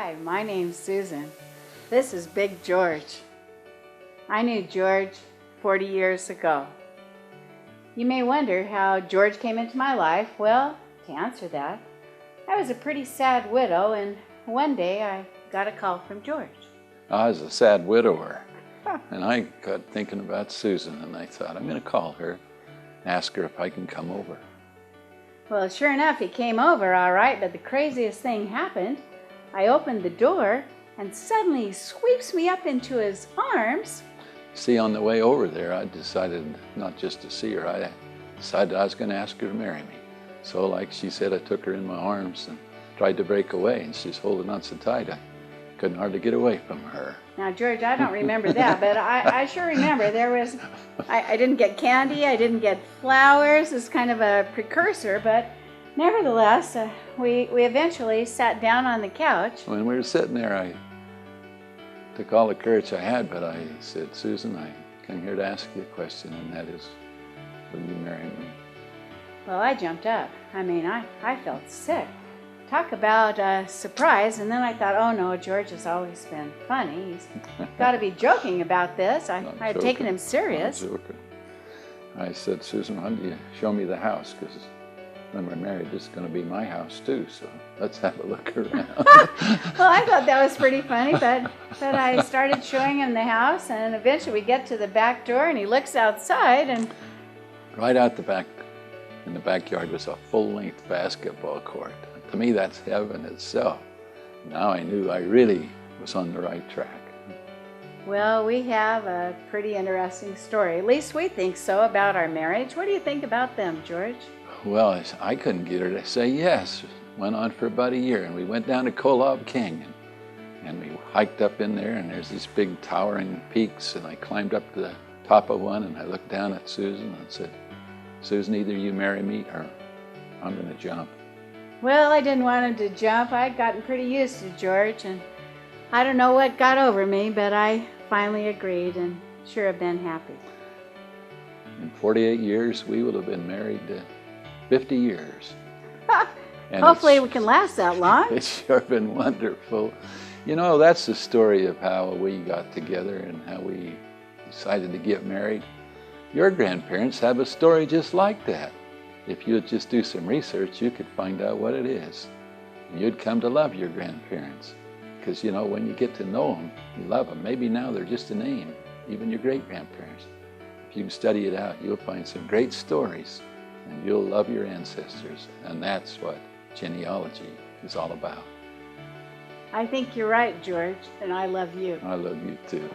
Hi, my name's Susan. This is Big George. I knew George 40 years ago. You may wonder how George came into my life. Well, to answer that, I was a pretty sad widow, and one day I got a call from George. I was a sad widower, and I got thinking about Susan, and I thought, I'm going to call her, ask her if I can come over. Well, sure enough, he came over all right, but the craziest thing happened. I opened the door, and suddenly he sweeps me up into his arms. See, on the way over there, I decided not just to see her, I decided I was going to ask her to marry me. So like she said, I took her in my arms and tried to break away, and she's holding on so tight, I couldn't hardly get away from her. Now, George, I don't remember that, but I sure remember there was, I didn't get candy, I didn't get flowers as kind of a precursor, but nevertheless, we eventually sat down on the couch. When we were sitting there, I took all the courage I had, but I said, Susan, I come here to ask you a question, and that is, will you marry me? Well, I jumped up. I mean, I felt sick. Talk about a surprise, and then I thought, oh no, George has always been funny. He's got to be joking about this. I had taken him serious. I'm joking. I said, Susan, why don't you show me the house? Because when we're married, this is going to be my house too, so let's have a look around. Well, I thought that was pretty funny, but I started showing him the house, and eventually we get to the back door, and he looks outside, and right out the back, in the backyard, was a full-length basketball court. To me, that's heaven itself. Now I knew I really was on the right track. Well, we have a pretty interesting story. At least we think so about our marriage. What do you think about them, George? Well, I couldn't get her to say yes. Went on for about a year, and we went down to Kolob Canyon, and we hiked up in there, and there's these big towering peaks, and I climbed up to the top of one, and I looked down at Susan and said, Susan, either you marry me or I'm going to jump. Well, I didn't want him to jump. I'd gotten pretty used to George, and I don't know what got over me, but I finally agreed and sure have been happy. In 48 years, we will have been married 50 years. Hopefully we can last that long. It's sure been wonderful. You know, that's the story of how we got together and how we decided to get married. Your grandparents have a story just like that. If you would just do some research, you could find out what it is. And you'd come to love your grandparents. Because, you know, when you get to know them, you love them. Maybe now they're just a name, even your great-grandparents. If you can study it out, you'll find some great stories, and you'll love your ancestors. And that's what genealogy is all about. I think you're right, George, and I love you. I love you too.